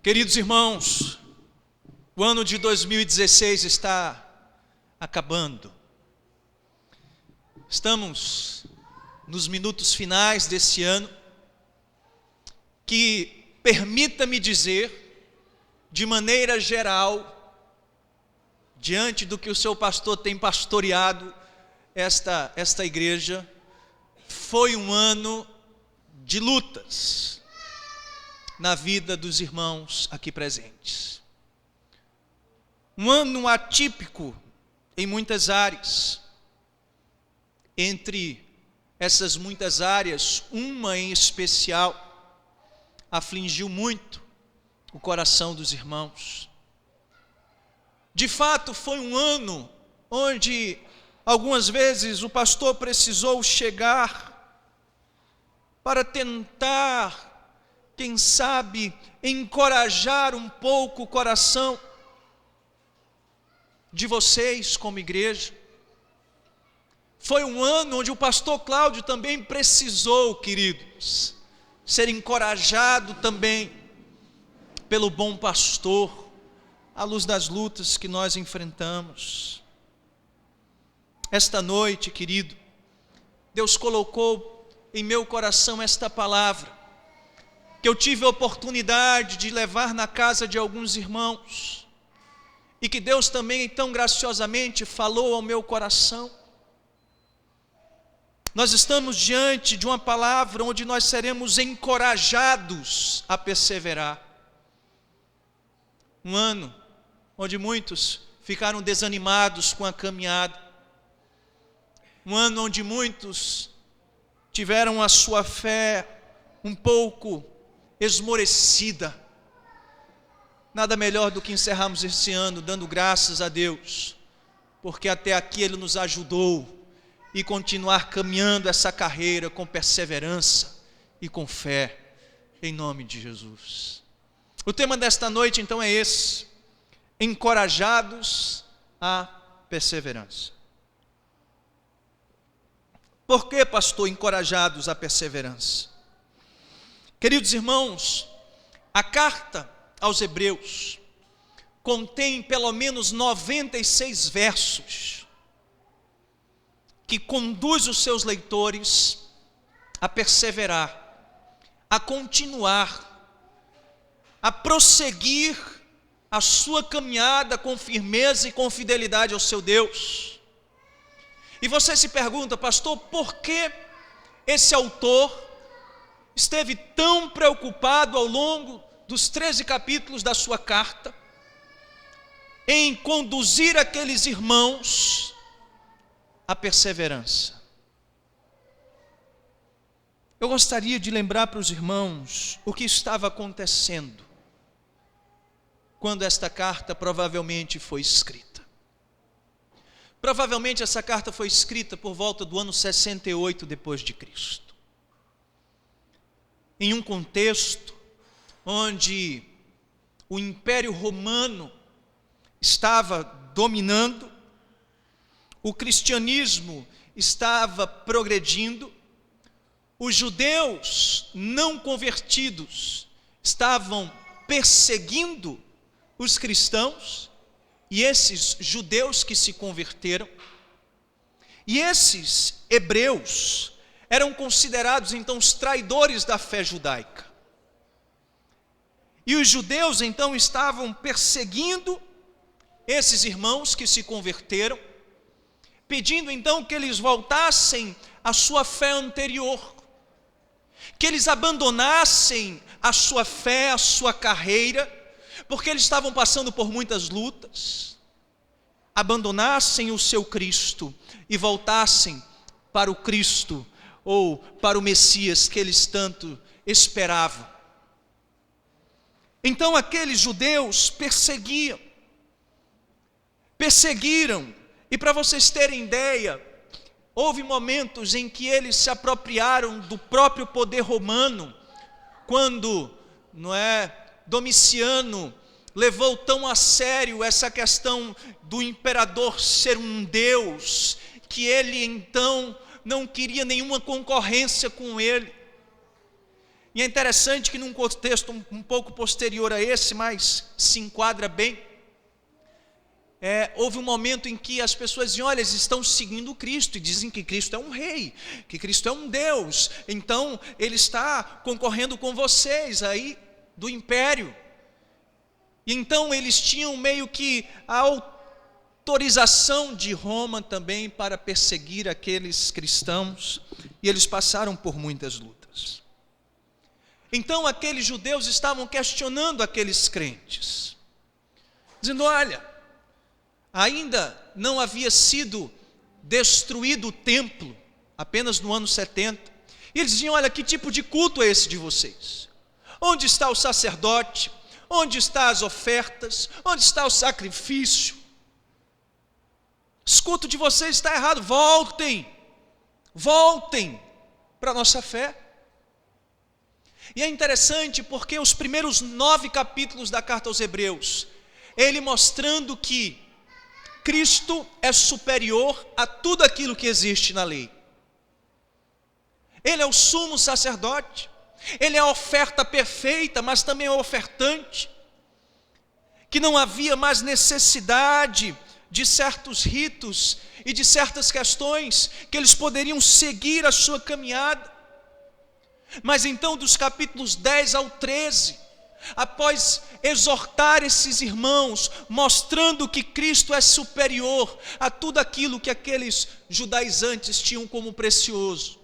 Queridos irmãos, o ano de 2016 está acabando. Estamos nos minutos finais desse ano, que permita-me dizer, de maneira geral, diante do que o seu pastor tem pastoreado esta igreja, foi um ano de lutas na vida dos irmãos aqui presentes. Um ano atípico em muitas áreas. Entre essas muitas áreas, uma em especial afligiu muito o coração dos irmãos. De fato, foi um ano onde algumas vezes o pastor precisou chegar para tentar, quem sabe, encorajar um pouco o coração de vocês como igreja. Foi um ano onde o pastor Cláudio também precisou, queridos, ser encorajado também pelo bom pastor, à luz das lutas que nós enfrentamos. Esta noite, querido, Deus colocou em meu coração esta palavra, que eu tive a oportunidade de levar na casa de alguns irmãos, e que Deus também tão graciosamente falou ao meu coração. Nós estamos diante de uma palavra onde nós seremos encorajados a perseverar. Um ano onde muitos ficaram desanimados com a caminhada. Um ano onde muitos tiveram a sua fé um pouco esmorecida. Nada melhor do que encerrarmos esse ano dando graças a Deus, porque até aqui Ele nos ajudou, e continuar caminhando essa carreira com perseverança e com fé, em nome de Jesus. O tema desta noite então é esse: encorajados à perseverança. Por que, pastor, encorajados à perseverança? Queridos irmãos, a carta aos Hebreus contém pelo menos 96 versos que conduz os seus leitores a perseverar, a continuar, a prosseguir a sua caminhada com firmeza e com fidelidade ao seu Deus. E você se pergunta, pastor, por que esse autor esteve tão preocupado ao longo dos 13 capítulos da sua carta em conduzir aqueles irmãos à perseverança? Eu gostaria de lembrar para os irmãos o que estava acontecendo quando esta carta provavelmente foi escrita. Provavelmente essa carta foi escrita por volta do ano 68 depois de Cristo. Em um contexto onde o Império Romano estava dominando, o cristianismo estava progredindo, os judeus não convertidos estavam perseguindo os cristãos, e esses judeus que se converteram, e esses hebreus eram considerados então os traidores da fé judaica. E os judeus então estavam perseguindo esses irmãos que se converteram, pedindo então que eles voltassem à sua fé anterior, que eles abandonassem a sua fé, a sua carreira, porque eles estavam passando por muitas lutas, abandonassem o seu Cristo e voltassem para o Cristo, ou para o Messias que eles tanto esperavam. Então aqueles judeus perseguiram, e para vocês terem ideia, houve momentos em que eles se apropriaram do próprio poder romano, quando, Domiciano levou tão a sério essa questão do imperador ser um Deus, que ele então não queria nenhuma concorrência com ele. E é interessante que num contexto um pouco posterior a esse, mas se enquadra bem, houve um momento em que as pessoas diziam, olha, eles estão seguindo Cristo, e dizem que Cristo é um rei, que Cristo é um Deus, então ele está concorrendo com vocês aí do império. E então eles tinham meio que a autorização de Roma também para perseguir aqueles cristãos, e eles passaram por muitas lutas. Então aqueles judeus estavam questionando aqueles crentes, dizendo, olha, ainda não havia sido destruído o templo, apenas no ano 70. E eles diziam, olha, que tipo de culto é esse de vocês? Onde está o sacerdote? Onde estão as ofertas? Onde está o sacrifício? Esse culto de vocês está errado, voltem para a nossa fé. E é interessante porque os primeiros 9 capítulos da carta aos Hebreus, ele mostrando que Cristo é superior a tudo aquilo que existe na lei. Ele é o sumo sacerdote, ele é a oferta perfeita, mas também é o ofertante, que não havia mais necessidade de certos ritos e de certas questões, que eles poderiam seguir a sua caminhada. Mas então dos capítulos 10 ao 13, após exortar esses irmãos, mostrando que Cristo é superior a tudo aquilo que aqueles judaizantes tinham como precioso,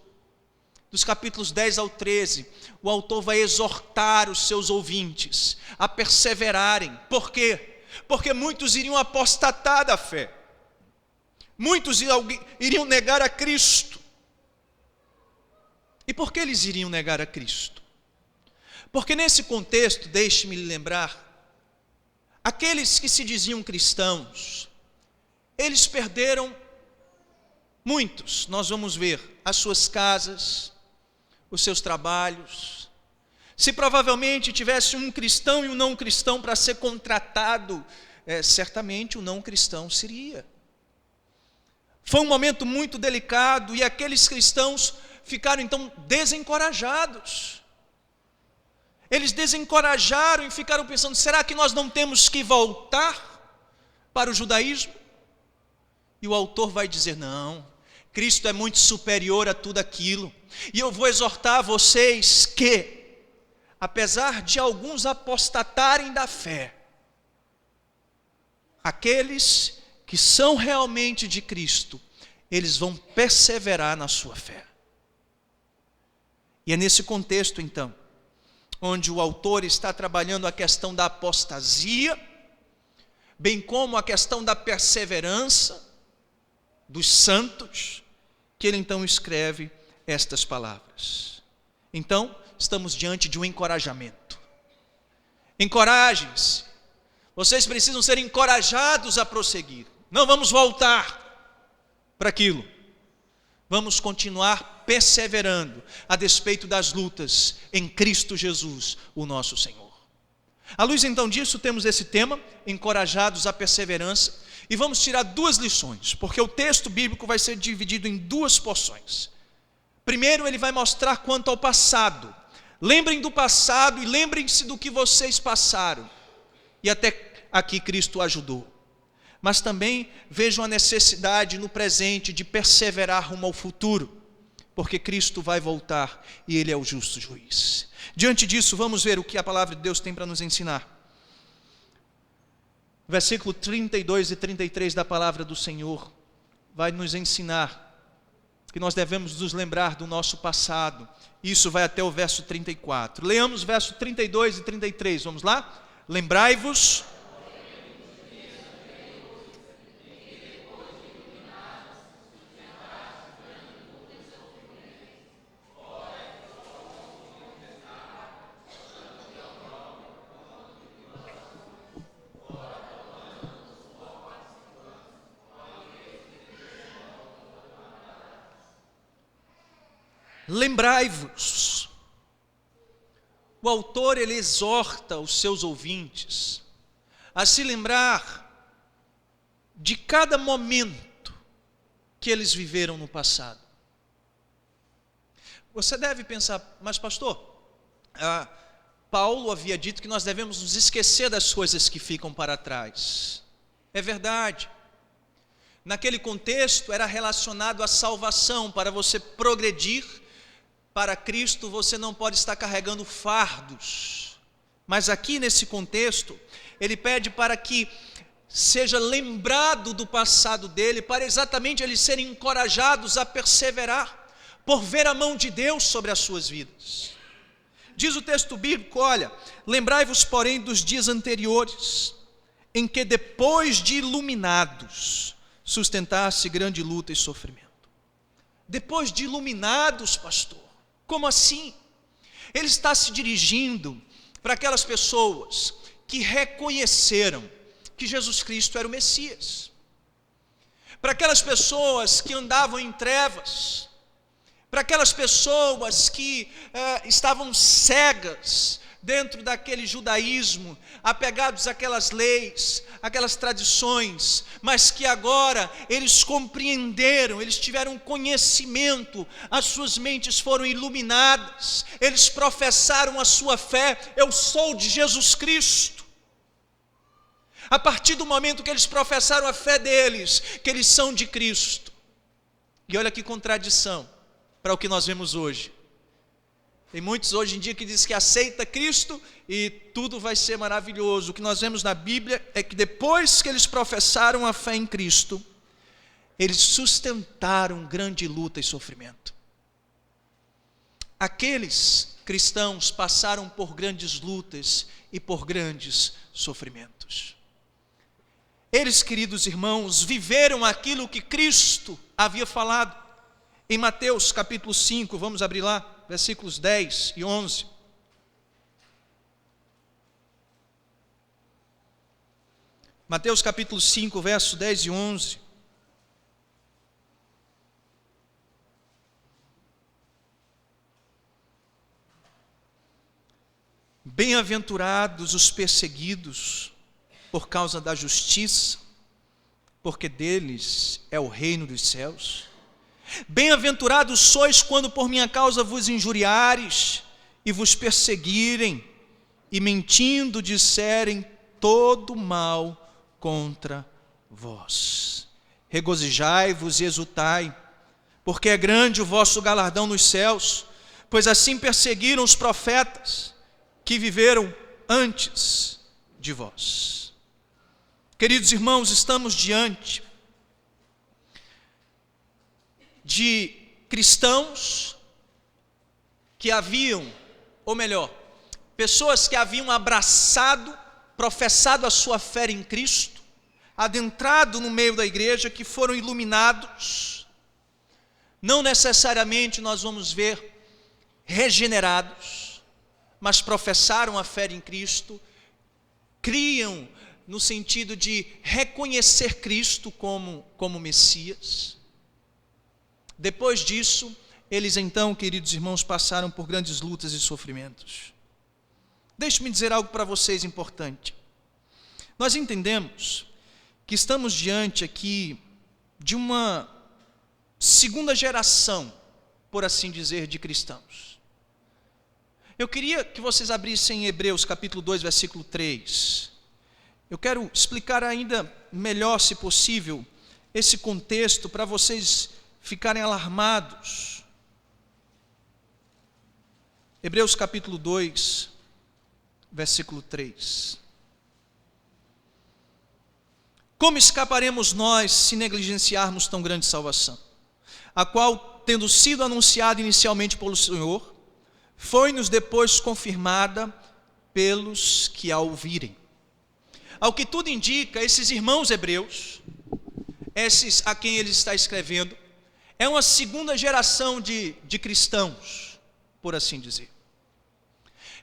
dos capítulos 10 ao 13, o autor vai exortar os seus ouvintes a perseverarem. Por quê? Porque muitos iriam apostatar da fé, muitos iriam negar a Cristo. E por que eles iriam negar a Cristo? Porque nesse contexto, deixe-me lembrar, aqueles que se diziam cristãos, eles perderam muitos, nós vamos ver, as suas casas, os seus trabalhos. Se provavelmente tivesse um cristão e um não cristão para ser contratado, certamente o não cristão seria. Foi um momento muito delicado e aqueles cristãos ficaram então desencorajados. Eles desencorajaram e ficaram pensando, será que nós não temos que voltar para o judaísmo? E o autor vai dizer, não, Cristo é muito superior a tudo aquilo. E eu vou exortar vocês que, apesar de alguns apostatarem da fé, aqueles que são realmente de Cristo, eles vão perseverar na sua fé. E é nesse contexto, então, onde o autor está trabalhando a questão da apostasia, bem como a questão da perseverança dos santos, que ele então escreve estas palavras. Então, estamos diante de um encorajamento. Encorajem-se. Vocês precisam ser encorajados a prosseguir. Não vamos voltar para aquilo. Vamos continuar perseverando a despeito das lutas em Cristo Jesus, o nosso Senhor. À luz então disso, temos esse tema, encorajados à perseverança, e vamos tirar 2 lições, porque o texto bíblico vai ser dividido em 2 porções. Primeiro, ele vai mostrar quanto ao passado. Lembrem do passado e lembrem-se do que vocês passaram, e até aqui Cristo ajudou. Mas também vejam a necessidade no presente de perseverar rumo ao futuro, porque Cristo vai voltar e Ele é o justo juiz. Diante disso, vamos ver o que a palavra de Deus tem para nos ensinar. Versículo 32 e 33 da palavra do Senhor vai nos ensinar que nós devemos nos lembrar do nosso passado. Isso vai até o verso 34. Leamos verso 32 e 33, vamos lá? Lembrai-vos. Lembrai-vos. O autor, ele exorta os seus ouvintes a se lembrar de cada momento que eles viveram no passado. Você deve pensar, mas pastor, Paulo havia dito que nós devemos nos esquecer das coisas que ficam para trás. É verdade. Naquele contexto era relacionado à salvação. Para você progredir para Cristo, você não pode estar carregando fardos. Mas aqui nesse contexto, ele pede para que seja lembrado do passado dele, para exatamente eles serem encorajados a perseverar, por ver a mão de Deus sobre as suas vidas. Diz o texto bíblico, olha, lembrai-vos, porém, dos dias anteriores, em que depois de iluminados, sustentasse grande luta e sofrimento. Depois de iluminados, pastor, como assim? Ele está se dirigindo para aquelas pessoas que reconheceram que Jesus Cristo era o Messias, para aquelas pessoas que andavam em trevas, para aquelas pessoas que estavam cegas dentro daquele judaísmo, apegados àquelas leis, aquelas tradições, mas que agora eles compreenderam, eles tiveram conhecimento, as suas mentes foram iluminadas, eles professaram a sua fé: eu sou de Jesus Cristo. A partir do momento que eles professaram a fé deles, que eles são de Cristo. E olha que contradição para o que nós vemos hoje. Tem muitos hoje em dia que dizem que aceita Cristo e tudo vai ser maravilhoso. O que nós vemos na Bíblia é que depois que eles professaram a fé em Cristo, eles sustentaram grande luta e sofrimento. Aqueles cristãos passaram por grandes lutas e por grandes sofrimentos. Eles, queridos irmãos, viveram aquilo que Cristo havia falado. Em Mateus capítulo 5, vamos abrir lá, versículos 10 e 11. Mateus capítulo 5, versos 10 e 11. Bem-aventurados os perseguidos por causa da justiça, porque deles é o reino dos céus. Bem-aventurados sois quando por minha causa vos injuriares e vos perseguirem, e mentindo disserem todo mal contra vós. Regozijai-vos e exultai, porque é grande o vosso galardão nos céus, pois assim perseguiram os profetas que viveram antes de vós. Queridos irmãos, estamos diante de cristãos que haviam, ou melhor, pessoas que haviam abraçado, professado a sua fé em Cristo, adentrado no meio da igreja, que foram iluminados. Não necessariamente nós vamos ver regenerados, mas professaram a fé em Cristo, criam no sentido de reconhecer Cristo como Messias. Depois disso, eles então, queridos irmãos, passaram por grandes lutas e sofrimentos. Deixe-me dizer algo para vocês importante. Nós entendemos que estamos diante aqui de uma segunda geração, por assim dizer, de cristãos. Eu queria que vocês abrissem em Hebreus capítulo 2, versículo 3. Eu quero explicar ainda melhor, se possível, esse contexto para vocês ficarem alarmados. Hebreus capítulo 2, versículo 3. Como escaparemos nós se negligenciarmos tão grande salvação, a qual, tendo sido anunciada inicialmente pelo Senhor, foi-nos depois confirmada pelos que a ouvirem. Ao que tudo indica, esses irmãos hebreus, esses a quem ele está escrevendo, é uma segunda geração de cristãos, por assim dizer.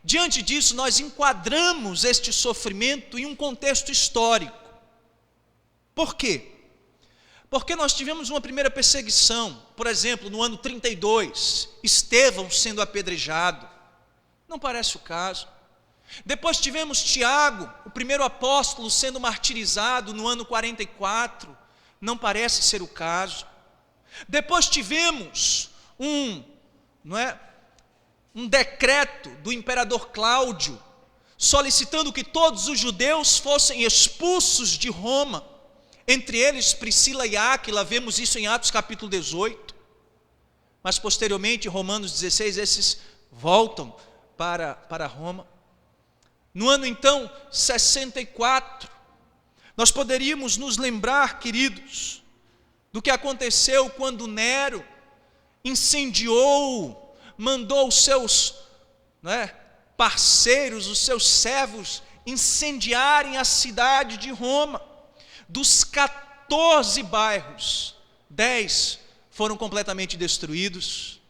Diante disso, nós enquadramos este sofrimento em um contexto histórico. Por quê? Porque nós tivemos uma primeira perseguição, por exemplo, no ano 32, Estevão sendo apedrejado. Não parece o caso. Depois tivemos Tiago, o primeiro apóstolo, sendo martirizado no ano 44. Não parece ser o caso. Depois tivemos um decreto do imperador Cláudio, solicitando que todos os judeus fossem expulsos de Roma, entre eles Priscila e Áquila. Vemos isso em Atos capítulo 18, mas posteriormente em Romanos 16, esses voltam para Roma. No ano então 64, nós poderíamos nos lembrar, queridos, do que aconteceu quando Nero incendiou, mandou os seus parceiros, os seus servos, incendiarem a cidade de Roma. Dos 14 bairros, 10 foram completamente destruídos,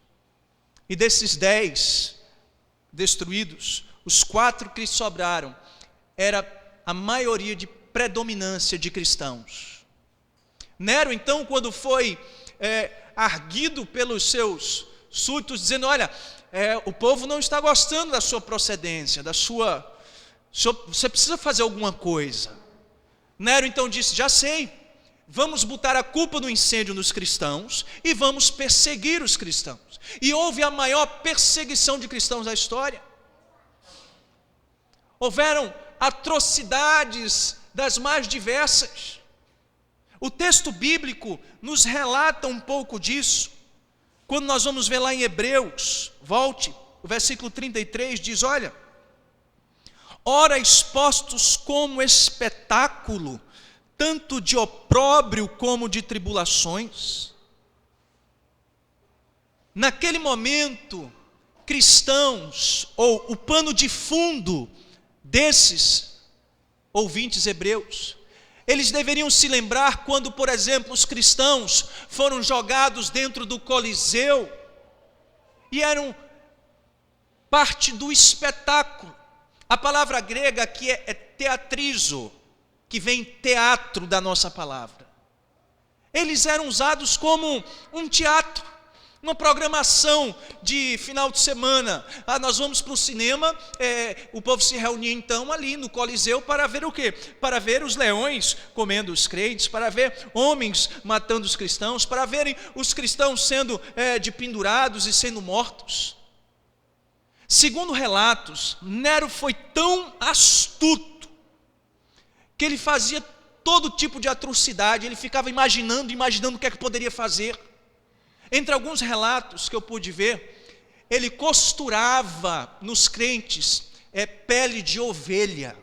e desses 10 destruídos, os 4 que sobraram, era a maioria de predominância de cristãos. Nero então, quando foi arguido pelos seus súditos, dizendo: olha, o povo não está gostando da sua procedência, você precisa fazer alguma coisa. Nero então disse: já sei, vamos botar a culpa do incêndio nos cristãos e vamos perseguir os cristãos. E houve a maior perseguição de cristãos da história. Houveram atrocidades das mais diversas. O texto bíblico nos relata um pouco disso, quando nós vamos ver lá em Hebreus, volte, o versículo 33 diz: olha, ora expostos como espetáculo, tanto de opróbrio como de tribulações. Naquele momento, cristãos, ou o pano de fundo desses ouvintes hebreus, eles deveriam se lembrar quando, por exemplo, os cristãos foram jogados dentro do Coliseu e eram parte do espetáculo. A palavra grega aqui é teatrizo, que vem teatro da nossa palavra. Eles eram usados como um teatro, uma programação de final de semana. Nós vamos para o cinema, o povo se reunia então ali no Coliseu para ver o quê? Para ver os leões comendo os crentes, para ver homens matando os cristãos, para verem os cristãos sendo dependurados e sendo mortos. Segundo relatos, Nero foi tão astuto que ele fazia todo tipo de atrocidade. Ele ficava imaginando o que é que poderia fazer. Entre alguns relatos que eu pude ver, ele costurava nos crentes pele de ovelha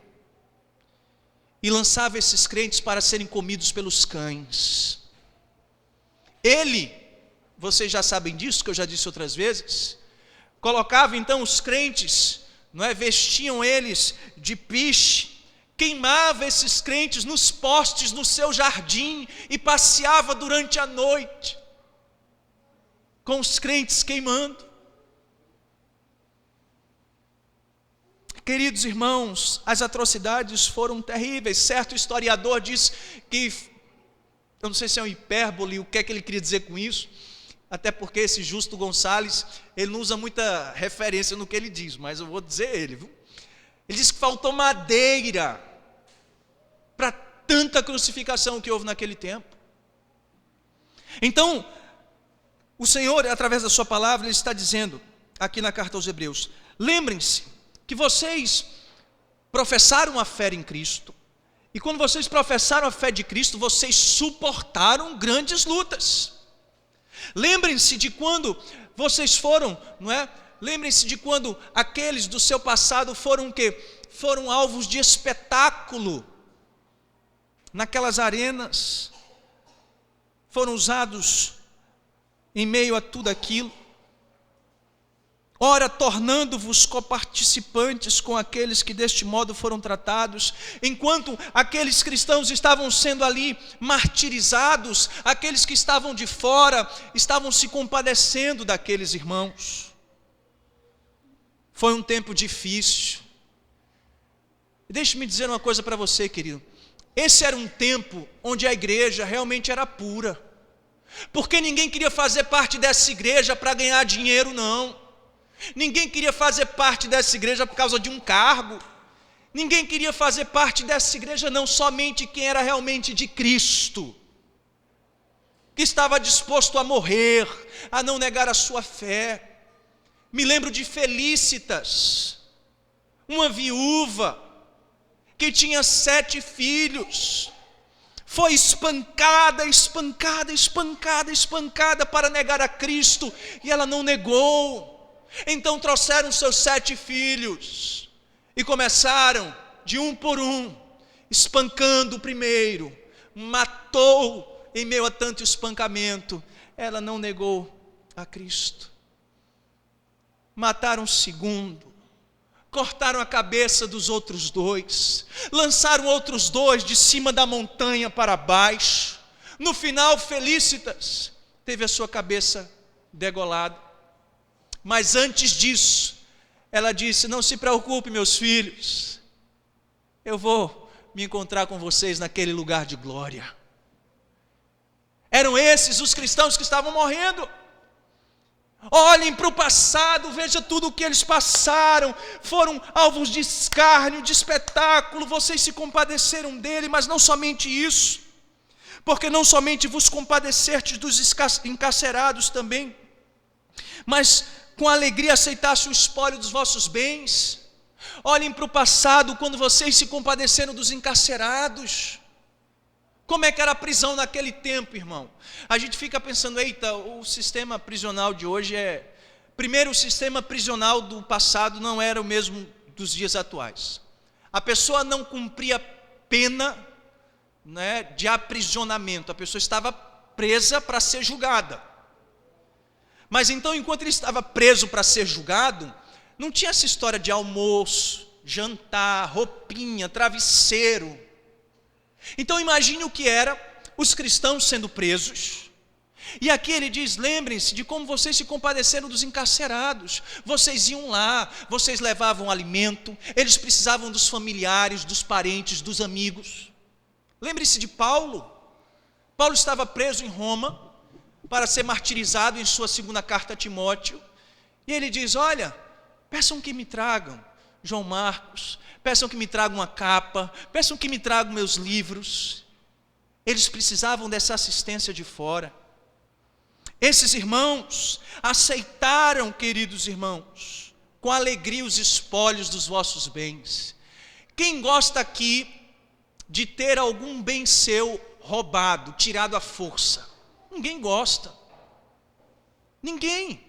e lançava esses crentes para serem comidos pelos cães. Ele, vocês já sabem disso, que eu já disse outras vezes, colocava então os crentes, vestiam eles de piche, queimava esses crentes nos postes no seu jardim e passeava durante a noite com os crentes queimando. Queridos irmãos, as atrocidades foram terríveis. Certo historiador diz que, eu não sei se é um hipérbole, o que é que ele queria dizer com isso, até porque esse Justo Gonçalves, ele não usa muita referência no que ele diz, mas eu vou dizer ele, viu? Ele diz que faltou madeira para tanta crucificação que houve naquele tempo. Então, o Senhor, através da sua palavra, Ele está dizendo, aqui na carta aos Hebreus: lembrem-se que vocês professaram a fé em Cristo, e quando vocês professaram a fé de Cristo, vocês suportaram grandes lutas. Lembrem-se de quando vocês foram, lembrem-se de quando aqueles do seu passado foram o quê? Foram alvos de espetáculo, naquelas arenas, foram usados em meio a tudo aquilo. Ora, tornando-vos coparticipantes com aqueles que deste modo foram tratados, enquanto aqueles cristãos estavam sendo ali martirizados, aqueles que estavam de fora estavam se compadecendo daqueles irmãos. Foi um tempo difícil. Deixe-me dizer uma coisa para você, querido. Esse era um tempo onde a igreja realmente era pura, porque ninguém queria fazer parte dessa igreja para ganhar dinheiro, não. Ninguém queria fazer parte dessa igreja por causa de um cargo. Ninguém queria fazer parte dessa igreja, não, somente quem era realmente de Cristo, que estava disposto a morrer, a não negar a sua fé. Me lembro de Felícitas, uma viúva que tinha 7 filhos. Foi espancada para negar a Cristo, e ela não negou. Então trouxeram seus 7 filhos e começaram de um por um, espancando o primeiro, matou em meio a tanto espancamento. Ela não negou a Cristo. Mataram o segundo, cortaram a cabeça dos outros 2, lançaram outros 2 de cima da montanha para baixo. No final, Felícitas teve a sua cabeça degolada. Mas antes disso, ela disse: não se preocupe, meus filhos, eu vou me encontrar com vocês naquele lugar de glória. Eram esses os cristãos que estavam morrendo. Olhem para o passado, veja tudo o que eles passaram, foram alvos de escárnio, de espetáculo, vocês se compadeceram dele, mas não somente isso, porque não somente vos compadecestes dos encarcerados também, mas com alegria aceitaste o espólio dos vossos bens. Olhem para o passado, quando vocês se compadeceram dos encarcerados. Como é que era a prisão naquele tempo, irmão? A gente fica pensando, eita, o sistema prisional de hoje é... Primeiro, o sistema prisional do passado não era o mesmo dos dias atuais. A pessoa não cumpria pena, né, de aprisionamento. A pessoa estava presa para ser julgada. Mas então, enquanto ele estava preso para ser julgado, não tinha essa história de almoço, jantar, roupinha, travesseiro. Então imagine o que era os cristãos sendo presos. E aqui ele diz: lembrem-se de como vocês se compadeceram dos encarcerados. Vocês iam lá, vocês levavam alimento, eles precisavam dos familiares, dos parentes, dos amigos. Lembre-se de Paulo. Paulo estava preso em Roma para ser martirizado em sua 2ª carta a Timóteo. E ele diz: olha, peçam que me tragam João Marcos, peçam que me tragam uma capa, peçam que me tragam meus livros. Eles precisavam dessa assistência de fora. Esses irmãos aceitaram, queridos irmãos, com alegria os espólios dos vossos bens. Quem gosta aqui de ter algum bem seu roubado, tirado à força? Ninguém gosta. Ninguém.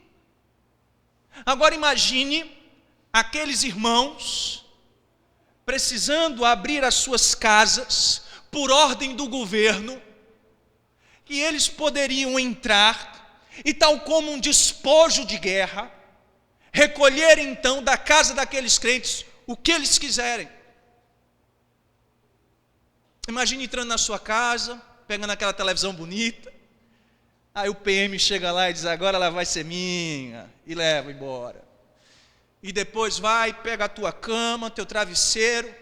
Agora imagine aqueles irmãos precisando abrir as suas casas por ordem do governo, que eles poderiam entrar e, tal como um despojo de guerra, recolher então da casa daqueles crentes o que eles quiserem. Imagine entrando na sua casa, pegando aquela televisão bonita, aí o PM chega lá e diz: agora ela vai ser minha, e leva embora. E depois vai, pega a tua cama, teu travesseiro,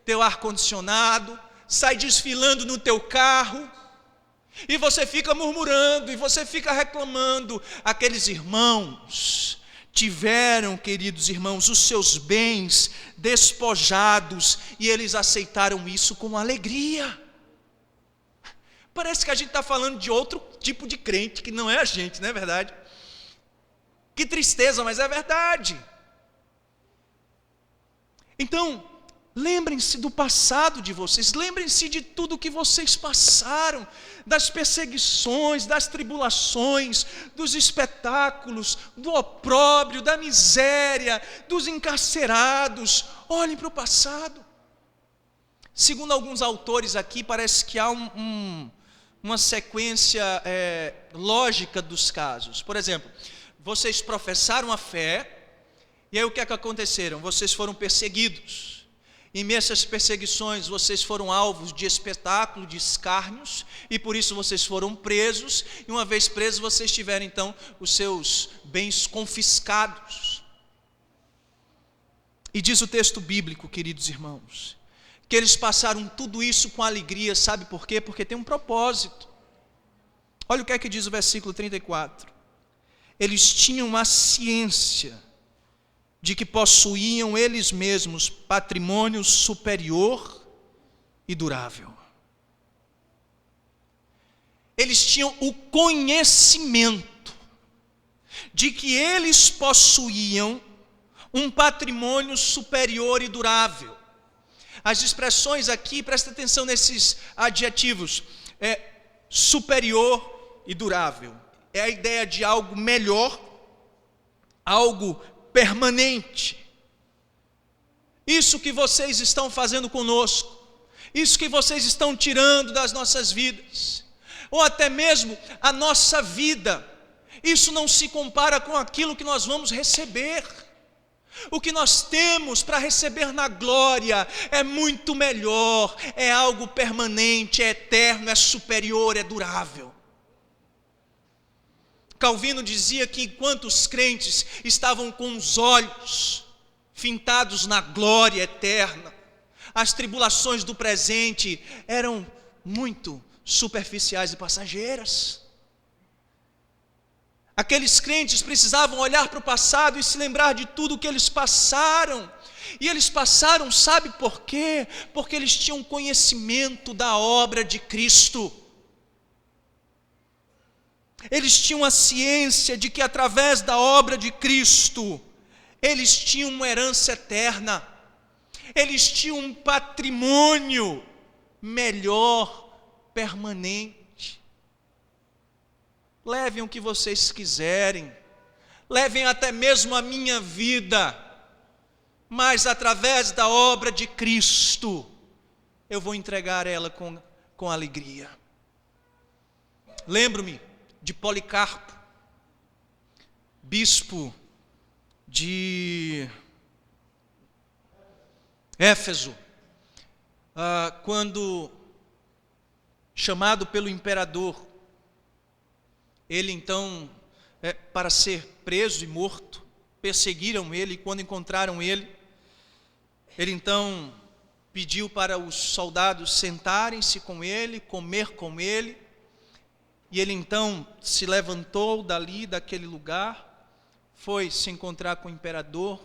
teu ar-condicionado, sai desfilando no teu carro, e você fica murmurando, e você fica reclamando. Aqueles irmãos tiveram, queridos irmãos, os seus bens despojados, e eles aceitaram isso com alegria. Parece que a gente está falando de outro tipo de crente, que não é a gente, não é verdade? Que tristeza, mas é verdade. Então, lembrem-se do passado de vocês, lembrem-se de tudo que vocês passaram, das perseguições, das tribulações, dos espetáculos, do opróbrio, da miséria, dos encarcerados. Olhem para o passado. Segundo alguns autores aqui, parece que há uma sequência lógica dos casos. Por exemplo, vocês professaram a fé, e aí o que é que aconteceram? Vocês foram perseguidos. Em meio a essas perseguições, vocês foram alvos de espetáculo, de escárnios, e por isso vocês foram presos, e uma vez presos, vocês tiveram então os seus bens confiscados. E diz o texto bíblico, queridos irmãos, que eles passaram tudo isso com alegria. Sabe por quê? Porque tem um propósito. Olha o que é que diz o versículo 34. Eles tinham a ciência de que possuíam eles mesmos patrimônio superior e durável. Eles tinham o conhecimento de que eles possuíam um patrimônio superior e durável. As expressões aqui, presta atenção nesses adjetivos, superior e durável. É a ideia de algo melhor, algo permanente. Isso que vocês estão fazendo conosco, isso que vocês estão tirando das nossas vidas, ou até mesmo a nossa vida, isso não se compara com aquilo que nós vamos receber. O que nós temos para receber na glória é muito melhor, é algo permanente, é eterno, é superior, é durável. Calvino dizia que enquanto os crentes estavam com os olhos fintados na glória eterna, as tribulações do presente eram muito superficiais e passageiras. Aqueles crentes precisavam olhar para o passado e se lembrar de tudo o que eles passaram. E eles passaram, sabe por quê? Porque eles tinham conhecimento da obra de Cristo. Eles tinham a ciência de que através da obra de Cristo, eles tinham uma herança eterna. Eles tinham um patrimônio melhor, permanente. Levem o que vocês quiserem, levem até mesmo a minha vida, mas através da obra de Cristo, eu vou entregar ela com alegria. Lembro-me de Policarpo, bispo de Éfeso, quando chamado pelo imperador, ele então, para ser preso e morto, perseguiram ele, e quando encontraram ele então pediu para os soldados sentarem-se com ele, comer com ele, e ele então se levantou daquele lugar, foi se encontrar com o imperador.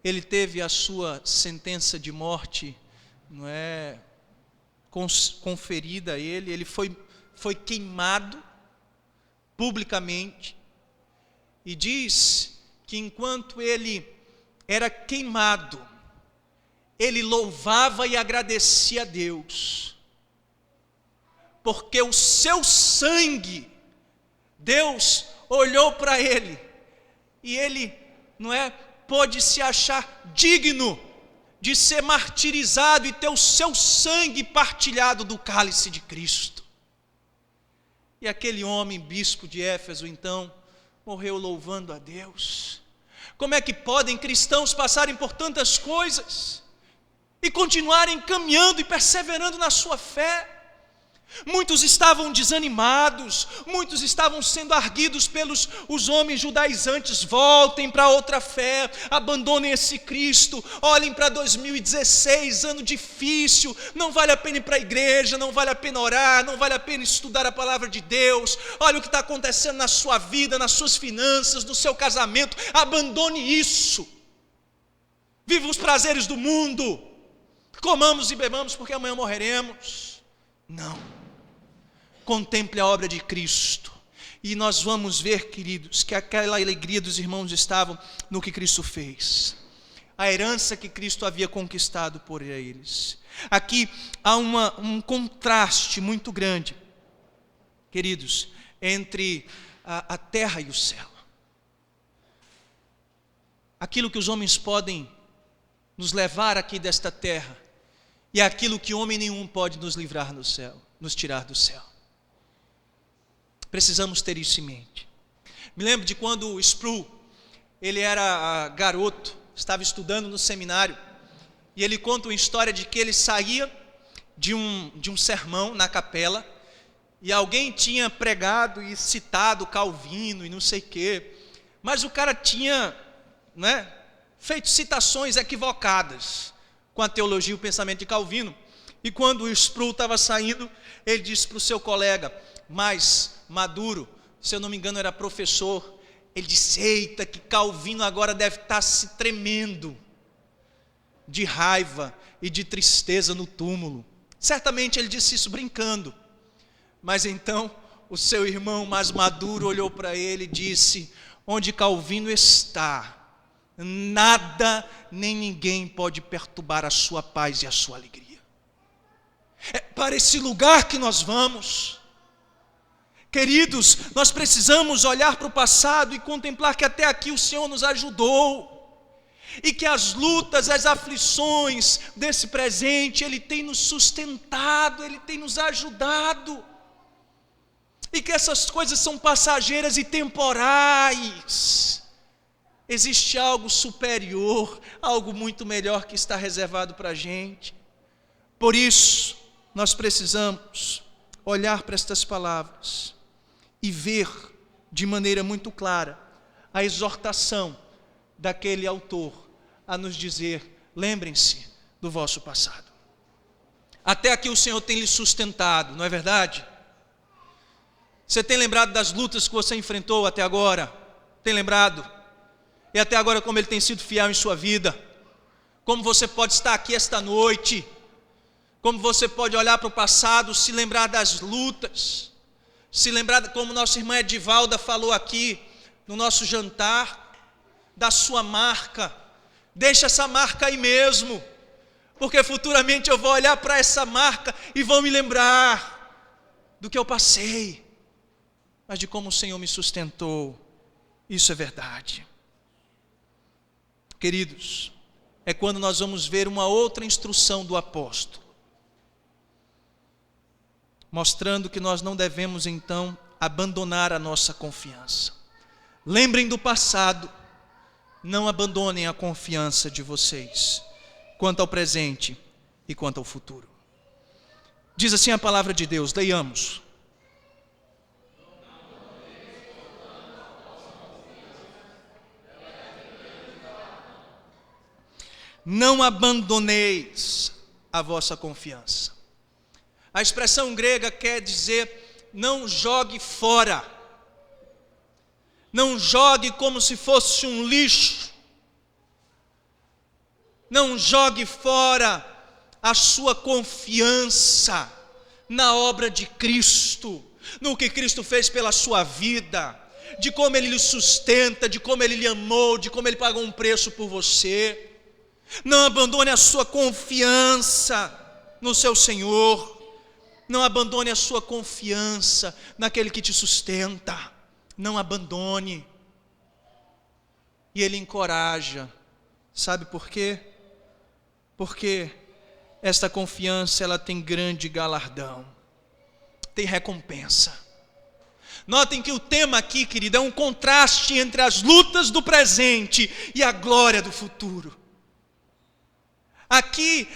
Ele teve a sua sentença de morte, conferida a ele. Ele foi queimado publicamente, e diz que enquanto ele era queimado, ele louvava e agradecia a Deus, porque o seu sangue, Deus olhou para ele, e ele, pôde se achar digno de ser martirizado e ter o seu sangue partilhado do cálice de Cristo. E aquele homem, bispo de Éfeso, então, morreu louvando a Deus. Como é que podem cristãos passarem por tantas coisas e continuarem caminhando e perseverando na sua fé? Muitos estavam desanimados, muitos estavam sendo arguidos pelos os homens judaizantes. Voltem para outra fé, abandonem esse Cristo, olhem para 2016, ano difícil, não vale a pena ir para a igreja, não vale a pena orar, não vale a pena estudar a palavra de Deus. Olha o que está acontecendo na sua vida, nas suas finanças, no seu casamento. Abandone isso, viva os prazeres do mundo, comamos e bebamos porque amanhã morreremos. Não. Contemple a obra de Cristo, e nós vamos ver, queridos, que aquela alegria dos irmãos estava no que Cristo fez, a herança que Cristo havia conquistado por eles. Aqui há um contraste muito grande, queridos, entre a terra e o céu. Aquilo que os homens podem nos levar aqui desta terra, e aquilo que homem nenhum pode nos livrar no céu, nos tirar do céu. Precisamos ter isso em mente. Me lembro de quando o Sproul, ele era garoto, estava estudando no seminário, e ele conta uma história de que ele saía de um sermão na capela, e alguém tinha pregado e citado Calvino e não sei o quê, mas o cara tinha feito citações equivocadas com a teologia e o pensamento de Calvino. E quando o Sproul estava saindo, ele disse para o seu colega mais maduro, se eu não me engano era professor, ele disse: eita, que Calvino agora deve estar se tremendo de raiva e de tristeza no túmulo. Certamente ele disse isso brincando, mas então o seu irmão mais maduro olhou para ele e disse: onde Calvino está, nada nem ninguém pode perturbar a sua paz e a sua alegria. É para esse lugar que nós vamos. Queridos, nós precisamos olhar para o passado e contemplar que até aqui o Senhor nos ajudou. E que as lutas, as aflições desse presente, Ele tem nos sustentado, Ele tem nos ajudado. E que essas coisas são passageiras e temporais. Existe algo superior, algo muito melhor que está reservado para a gente. Por isso, nós precisamos olhar para estas palavras e ver de maneira muito clara a exortação daquele autor a nos dizer: lembrem-se do vosso passado. Até aqui o Senhor tem lhe sustentado, não é verdade? Você tem lembrado das lutas que você enfrentou até agora? Tem lembrado? E até agora como Ele tem sido fiel em sua vida? Como você pode estar aqui esta noite? Como você pode olhar para o passado, se lembrar das lutas? Se lembrar, como nossa irmã Edivalda falou aqui no nosso jantar, da sua marca. Deixa essa marca aí mesmo, porque futuramente eu vou olhar para essa marca e vou me lembrar do que eu passei, mas de como o Senhor me sustentou. Isso é verdade. Queridos, é quando nós vamos ver uma outra instrução do apóstolo, mostrando que nós não devemos então abandonar a nossa confiança. Lembrem do passado, não abandonem a confiança de vocês, quanto ao presente e quanto ao futuro. Diz assim a palavra de Deus, leiamos. Não abandoneis a vossa confiança. A expressão grega quer dizer: não jogue fora. Não jogue como se fosse um lixo. Não jogue fora a sua confiança na obra de Cristo, no que Cristo fez pela sua vida, de como Ele lhe sustenta, de como Ele lhe amou, de como Ele pagou um preço por você. Não abandone a sua confiança no seu Senhor. Não abandone a sua confiança naquele que te sustenta. Não abandone. E Ele encoraja. Sabe por quê? Porque esta confiança, ela tem grande galardão, tem recompensa. Notem que o tema aqui, querido, é um contraste entre as lutas do presente e a glória do futuro. Aqui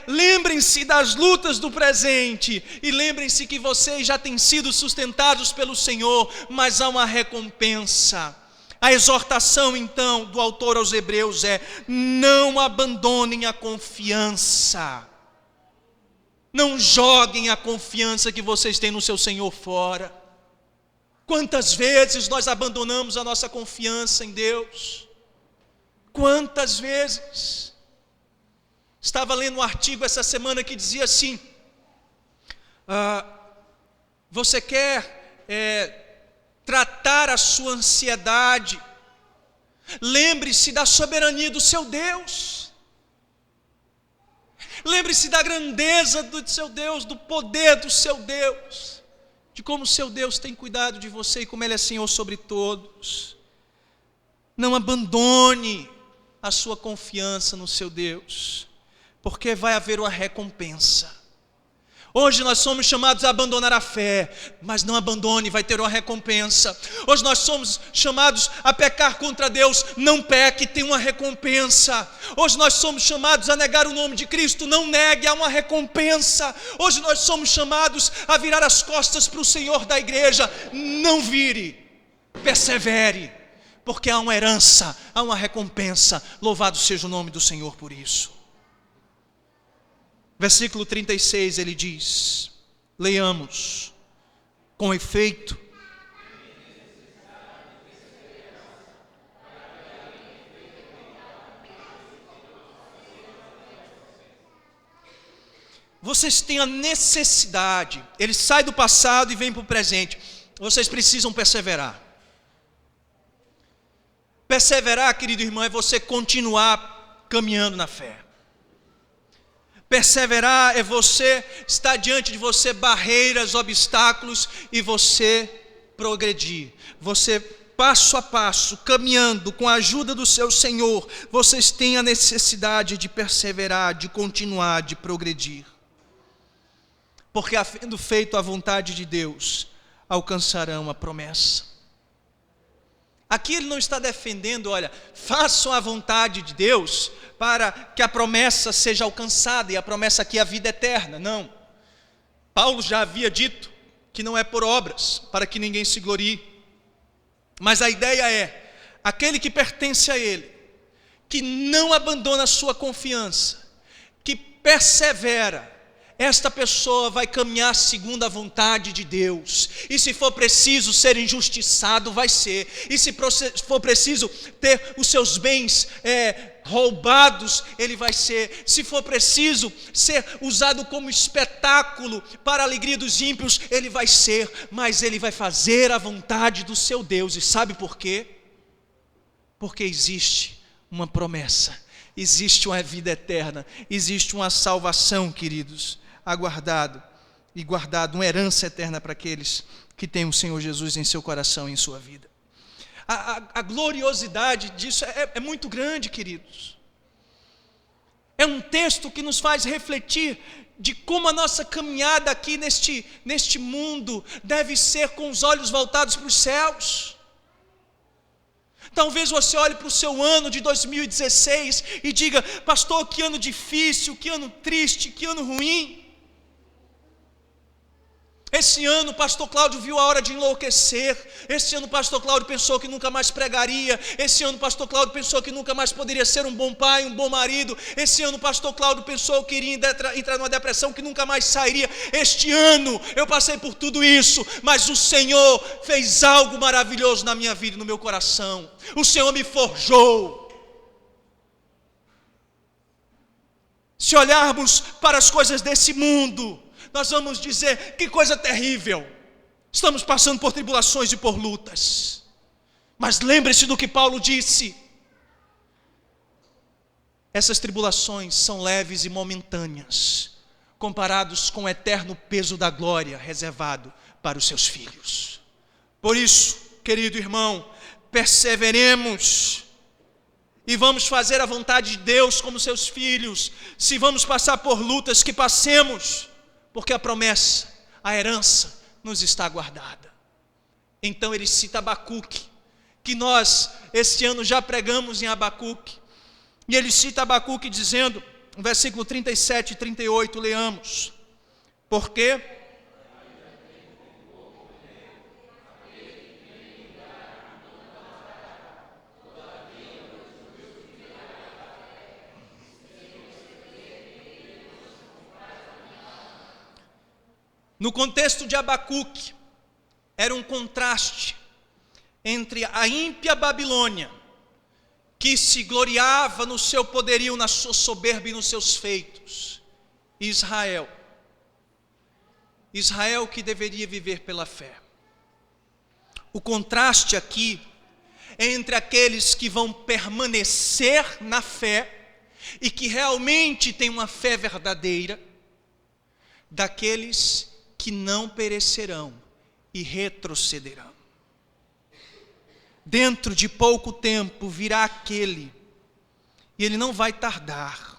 lembrem-se das lutas do presente e lembrem-se que vocês já têm sido sustentados pelo Senhor, mas há uma recompensa. A exortação então do autor aos Hebreus é: não abandonem a confiança. Não joguem a confiança que vocês têm no seu Senhor fora. Quantas vezes nós abandonamos a nossa confiança em Deus? Quantas vezes? Estava lendo um artigo essa semana que dizia assim: você quer tratar a sua ansiedade, lembre-se da soberania do seu Deus. Lembre-se da grandeza do seu Deus, do poder do seu Deus, de como o seu Deus tem cuidado de você e como Ele é Senhor sobre todos. Não abandone a sua confiança no seu Deus, porque vai haver uma recompensa. Hoje nós somos chamados a abandonar a fé, mas não abandone, vai ter uma recompensa. Hoje nós somos chamados a pecar contra Deus, não peque, tem uma recompensa. Hoje nós somos chamados a negar o nome de Cristo, não negue, há uma recompensa. Hoje nós somos chamados a virar as costas para o Senhor da igreja, não vire, persevere, porque há uma herança, há uma recompensa. Louvado seja o nome do Senhor por isso. Versículo 36 ele diz, leiamos: com efeito, vocês têm a necessidade, ele sai do passado e vem para o presente, vocês precisam perseverar. Perseverar, querido irmão, é você continuar caminhando na fé. Perseverar é você estar diante de você barreiras, obstáculos e você progredir. Você passo a passo, caminhando com a ajuda do seu Senhor, vocês têm a necessidade de perseverar, de continuar, de progredir. Porque havendo feito a vontade de Deus, alcançarão a promessa. Aqui ele não está defendendo, olha, façam a vontade de Deus para que a promessa seja alcançada, e a promessa aqui é a vida eterna. Não. Paulo já havia dito que não é por obras, para que ninguém se glorie. Mas a ideia é, aquele que pertence a ele, que não abandona a sua confiança, que persevera, esta pessoa vai caminhar segundo a vontade de Deus. E se for preciso ser injustiçado, vai ser. E se for preciso ter os seus bens roubados, ele vai ser. Se for preciso ser usado como espetáculo para a alegria dos ímpios, ele vai ser. Mas ele vai fazer a vontade do seu Deus. E sabe por quê? Porque existe uma promessa, existe uma vida eterna, existe uma salvação, queridos, aguardado e guardado, uma herança eterna para aqueles que têm o Senhor Jesus em seu coração e em sua vida. A gloriosidade disso é muito grande, queridos. É um texto que nos faz refletir de como a nossa caminhada aqui neste mundo deve ser com os olhos voltados para os céus. Talvez você olhe para o seu ano de 2016 e diga: pastor, que ano difícil, que ano triste, que ano ruim. Esse ano o pastor Cláudio viu a hora de enlouquecer. Esse ano o pastor Cláudio pensou que nunca mais pregaria. Esse ano o pastor Cláudio pensou que nunca mais poderia ser um bom pai, um bom marido. Esse ano o pastor Cláudio pensou que iria entrar numa depressão, que nunca mais sairia. Este ano eu passei por tudo isso, mas o Senhor fez algo maravilhoso na minha vida e no meu coração. O Senhor me forjou. Se olharmos para as coisas desse mundo, nós vamos dizer: que coisa terrível, estamos passando por tribulações e por lutas. Mas lembre-se do que Paulo disse: essas tribulações são leves e momentâneas, comparados com o eterno peso da glória reservado para os seus filhos. Por isso, querido irmão, perseveremos e vamos fazer a vontade de Deus como seus filhos. Se vamos passar por lutas, que passemos, porque a promessa, a herança nos está guardada. Então ele cita Abacuque, que nós este ano já pregamos em Abacuque, e ele cita Abacuque dizendo, no versículo 37 e 38, leamos: porque no contexto de Abacuque, era um contraste entre a ímpia Babilônia, que se gloriava no seu poderio, na sua soberba e nos seus feitos, e Israel que deveria viver pela fé. O contraste aqui é entre aqueles que vão permanecer na fé e que realmente têm uma fé verdadeira, daqueles que não perecerão e retrocederão. Dentro de pouco tempo virá aquele, e ele não vai tardar.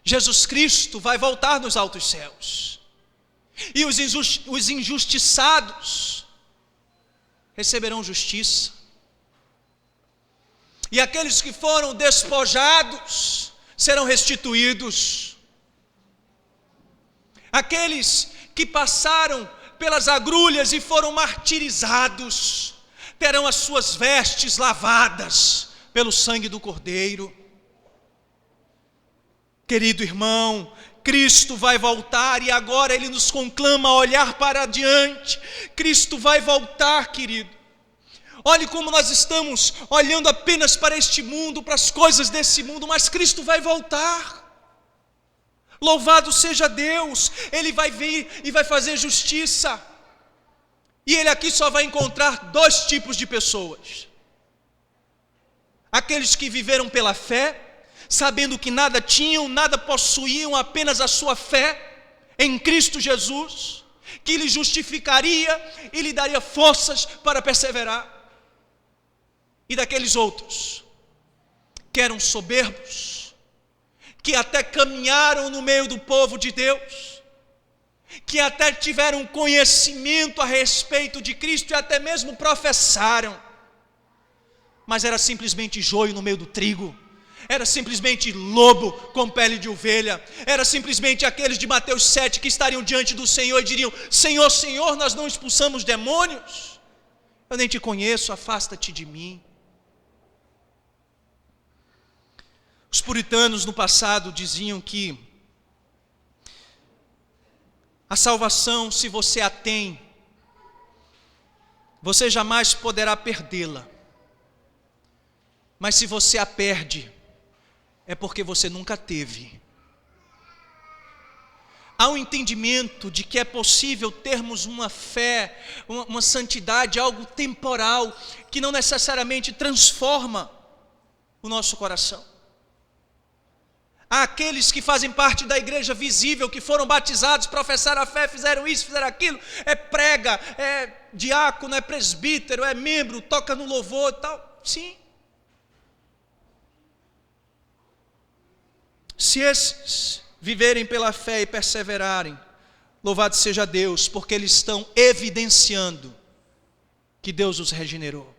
Jesus Cristo vai voltar nos altos céus, e os injustiçados receberão justiça, e aqueles que foram despojados serão restituídos. Aqueles que passaram pelas agrulhas e foram martirizados terão as suas vestes lavadas pelo sangue do Cordeiro. Querido irmão, Cristo vai voltar, e agora Ele nos conclama a olhar para adiante. Cristo vai voltar, querido. Olhe como nós estamos olhando apenas para este mundo, para as coisas desse mundo, mas Cristo vai voltar. Louvado seja Deus, Ele vai vir e vai fazer justiça. E Ele aqui só vai encontrar dois tipos de pessoas: aqueles que viveram pela fé, sabendo que nada tinham, nada possuíam, apenas a sua fé em Cristo Jesus, que lhe justificaria e lhe daria forças para perseverar. E daqueles outros, que eram soberbos, que até caminharam no meio do povo de Deus, que até tiveram conhecimento a respeito de Cristo e até mesmo professaram, mas era simplesmente joio no meio do trigo, era simplesmente lobo com pele de ovelha, era simplesmente aqueles de Mateus 7 que estariam diante do Senhor e diriam: Senhor, Senhor, nós não expulsamos demônios, eu nem te conheço, afasta-te de mim. Os puritanos no passado diziam que a salvação, se você a tem, você jamais poderá perdê-la. Mas se você a perde, é porque você nunca teve. Há um entendimento de que é possível termos uma fé, uma santidade, algo temporal, que não necessariamente transforma o nosso coração. Há aqueles que fazem parte da igreja visível, que foram batizados, professaram a fé, fizeram isso, fizeram aquilo, é prega, é diácono, é presbítero, é membro, toca no louvor e tal. Sim. Se esses viverem pela fé e perseverarem, louvado seja Deus, porque eles estão evidenciando que Deus os regenerou.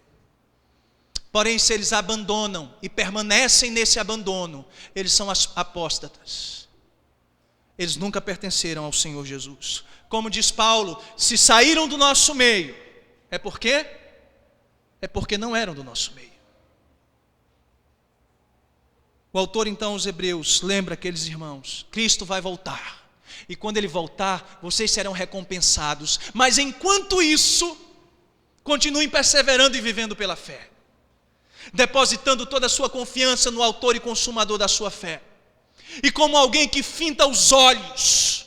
Porém, se eles abandonam e permanecem nesse abandono, eles são apóstatas. Eles nunca pertenceram ao Senhor Jesus. Como diz Paulo, se saíram do nosso meio, é porque não eram do nosso meio. O autor então aos Hebreus lembra aqueles irmãos: Cristo vai voltar, e quando Ele voltar, vocês serão recompensados, mas enquanto isso, continuem perseverando e vivendo pela fé, depositando toda a sua confiança no autor e consumador da sua fé, e como alguém que finta os olhos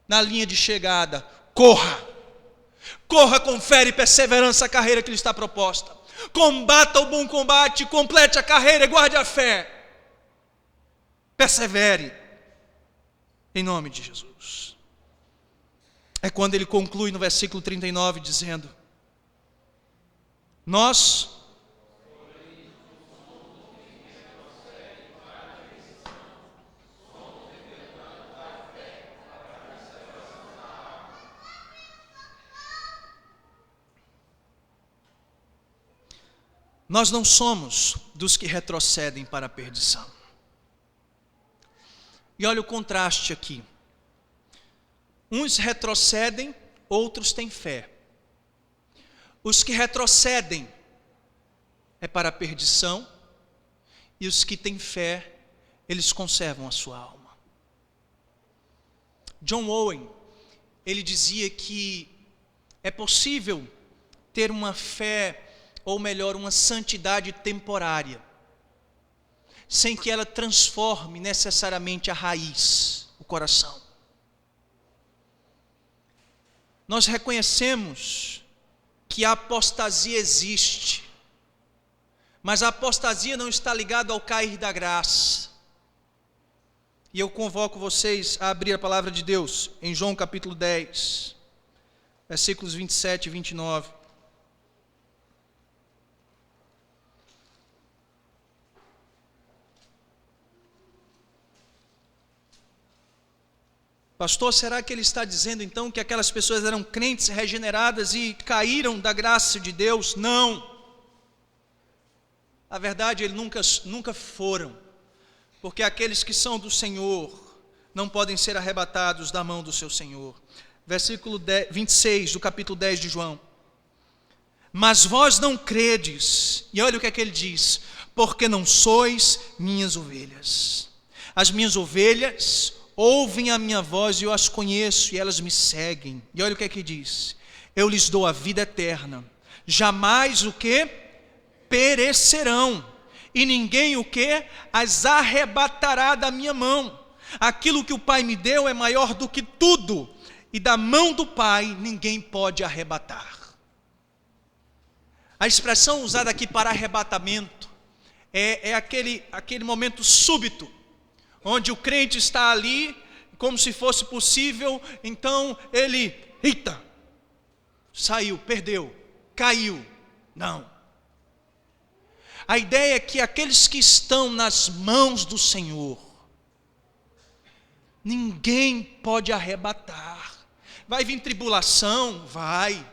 na linha de chegada, corra com fé e perseverança a carreira que lhe está proposta, combata o bom combate, complete a carreira e guarde a fé, persevere, em nome de Jesus. É quando ele conclui no versículo 39 dizendo: nós não somos dos que retrocedem para a perdição. E olha o contraste aqui. Uns retrocedem, outros têm fé. Os que retrocedem é para a perdição, e os que têm fé, eles conservam a sua alma. John Owen, ele dizia que é possível ter uma fé, ou melhor, uma santidade temporária, sem que ela transforme necessariamente a raiz, o coração. Nós reconhecemos que a apostasia existe, mas a apostasia não está ligada ao cair da graça. E eu convoco vocês a abrir a palavra de Deus em João capítulo 10, versículos 27 e 29. Pastor, será que ele está dizendo então que aquelas pessoas eram crentes regeneradas e caíram da graça de Deus? Não. Na verdade, eles nunca foram, porque aqueles que são do Senhor não podem ser arrebatados da mão do seu Senhor. Versículo 26 do capítulo 10 de João. Mas vós não credes, e olha o que é que ele diz: porque não sois minhas ovelhas. As minhas ovelhas ouvem a minha voz e eu as conheço e elas me seguem. E olha o que é que diz: eu lhes dou a vida eterna, jamais o que? Perecerão, e ninguém o que? As arrebatará da minha mão. Aquilo que o Pai me deu é maior do que tudo, e da mão do Pai ninguém pode arrebatar. A expressão usada aqui para arrebatamento é aquele momento súbito, onde o crente está ali, como se fosse possível, então ele, eita, saiu, perdeu, caiu. Não. A ideia é que aqueles que estão nas mãos do Senhor, ninguém pode arrebatar. Vai vir tribulação? Vai.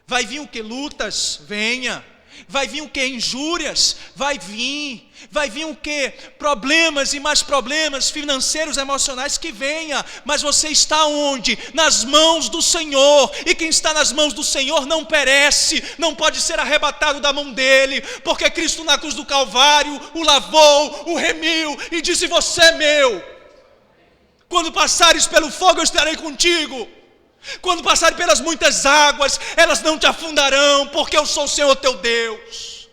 Vai vir o que? Lutas? Venha. Vai vir o que? Injúrias? Vai vir. Vai vir o que? Problemas e mais problemas financeiros, emocionais, que venha. Mas você está onde? Nas mãos do Senhor. E quem está nas mãos do Senhor não perece, não pode ser arrebatado da mão dele, porque Cristo na cruz do Calvário o lavou, o remiu e disse: você é meu. Quando passares pelo fogo eu estarei contigo. Quando passarem pelas muitas águas, elas não te afundarão, porque eu sou o Senhor teu Deus.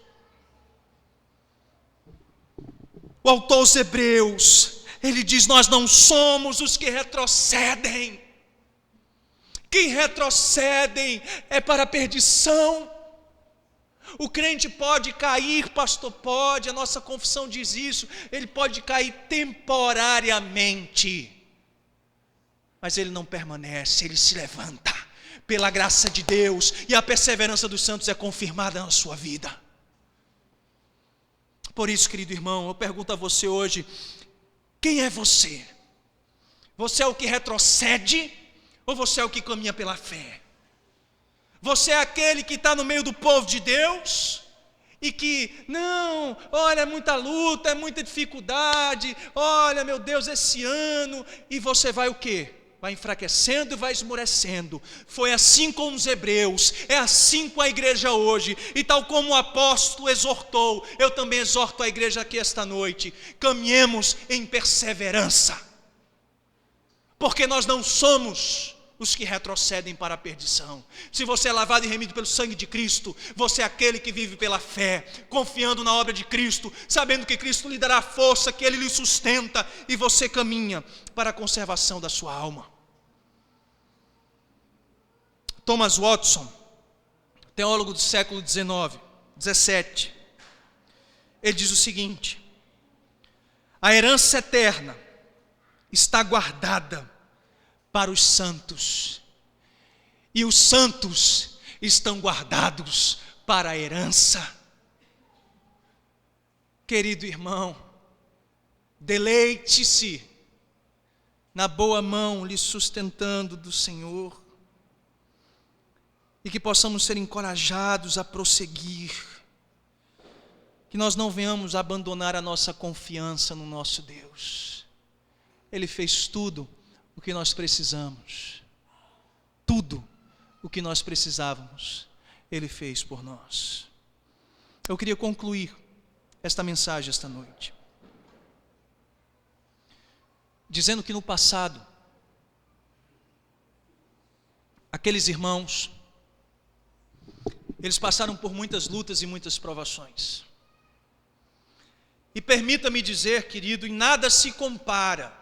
O autor aos Hebreus, ele diz: nós não somos os que retrocedem. Quem retrocedem é para a perdição. O crente pode cair, pastor, pode, a nossa confissão diz isso, ele pode cair temporariamente, mas ele não permanece, ele se levanta pela graça de Deus, e a perseverança dos santos é confirmada na sua vida. Por isso, querido irmão, eu pergunto a você hoje: quem é você? Você é o que retrocede, ou você é o que caminha pela fé? Você é aquele que está no meio do povo de Deus e que, não, olha, é muita luta, é muita dificuldade, olha, meu Deus, esse ano, e você vai o quê? Vai enfraquecendo e vai esmorecendo. Foi assim com os hebreus, é assim com a igreja hoje. E tal como o apóstolo exortou, eu também exorto a igreja aqui esta noite: caminhemos em perseverança, porque nós não somos os que retrocedem para a perdição. Se você é lavado e remido pelo sangue de Cristo, você é aquele que vive pela fé, confiando na obra de Cristo, sabendo que Cristo lhe dará força, que Ele lhe sustenta, e você caminha para a conservação da sua alma. Thomas Watson, teólogo do século XIX, 17, ele diz o seguinte: a herança eterna está guardada para os santos, e os santos estão guardados para a herança. Querido irmão, deleite-se na boa mão lhe sustentando do Senhor, e que possamos ser encorajados a prosseguir, que nós não venhamos abandonar a nossa confiança no nosso Deus. Ele fez tudo o que nós precisamos, tudo o que nós precisávamos, Ele fez por nós. Eu queria concluir esta mensagem esta noite, dizendo que no passado, aqueles irmãos, eles passaram por muitas lutas e muitas provações. E permita-me dizer, querido, em nada se compara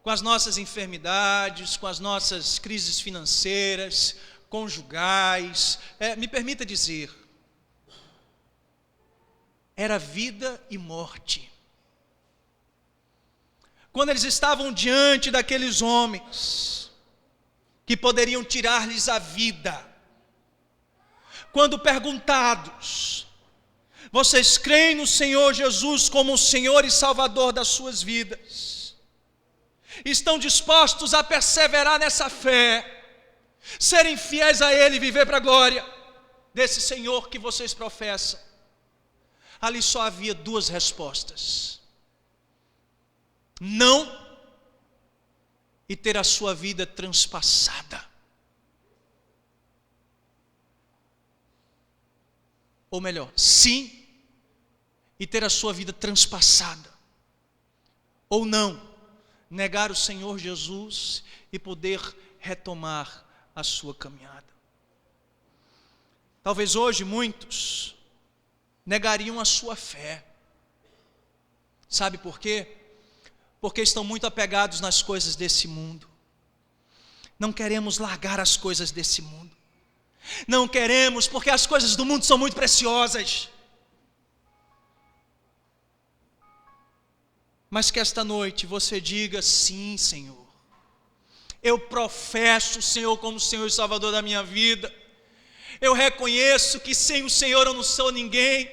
com as nossas enfermidades, com as nossas crises financeiras, conjugais. Me permita dizer, era vida e morte. Quando eles estavam diante daqueles homens que poderiam tirar-lhes a vida, quando perguntados: vocês creem no Senhor Jesus como o Senhor e Salvador das suas vidas? Estão dispostos a perseverar nessa fé, serem fiéis a Ele e viver para a glória desse Senhor que vocês professam? Ali só havia duas respostas: não, e ter a sua vida transpassada. Ou melhor, sim, e ter a sua vida transpassada. Ou não, negar o Senhor Jesus e poder retomar a sua caminhada. Talvez hoje muitos negariam a sua fé. Sabe por quê? Porque estão muito apegados nas coisas desse mundo. Não queremos largar as coisas desse mundo. Não queremos, porque as coisas do mundo são muito preciosas. mas que esta noite você diga: sim, Senhor, eu professo o Senhor como Senhor e Salvador da minha vida. Eu reconheço que sem o Senhor eu não sou ninguém.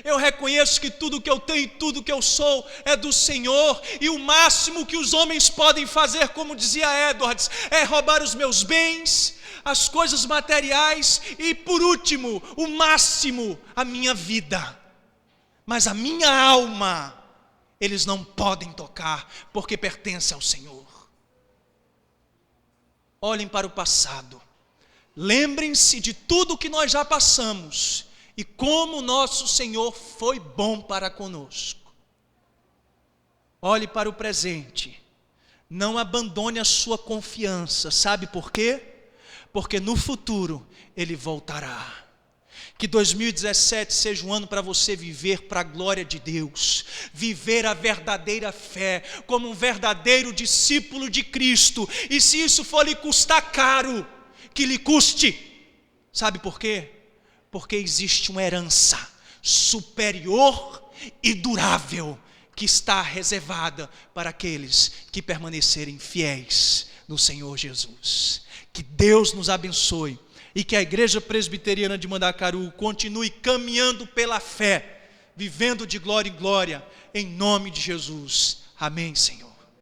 Eu reconheço que tudo que eu tenho e tudo que eu sou é do Senhor, e o máximo que os homens podem fazer, como dizia Edwards, é roubar os meus bens, as coisas materiais e, por último, o máximo, a minha vida. Mas a minha alma eles não podem tocar, porque pertence ao Senhor. Olhem para o passado, lembrem-se de tudo que nós já passamos e como nosso Senhor foi bom para conosco. Olhe para o presente, não abandone a sua confiança. Sabe por quê? Porque no futuro Ele voltará. Que 2017 seja um ano para você viver para a glória de Deus, viver a verdadeira fé, como um verdadeiro discípulo de Cristo, e se isso for lhe custar caro, que lhe custe. Sabe por quê? Porque existe uma herança superior e durável, que está reservada para aqueles que permanecerem fiéis no Senhor Jesus. Que Deus nos abençoe, e que a Igreja Presbiteriana de Mandacaru continue caminhando pela fé, vivendo de glória em glória, em nome de Jesus. Amém, Senhor.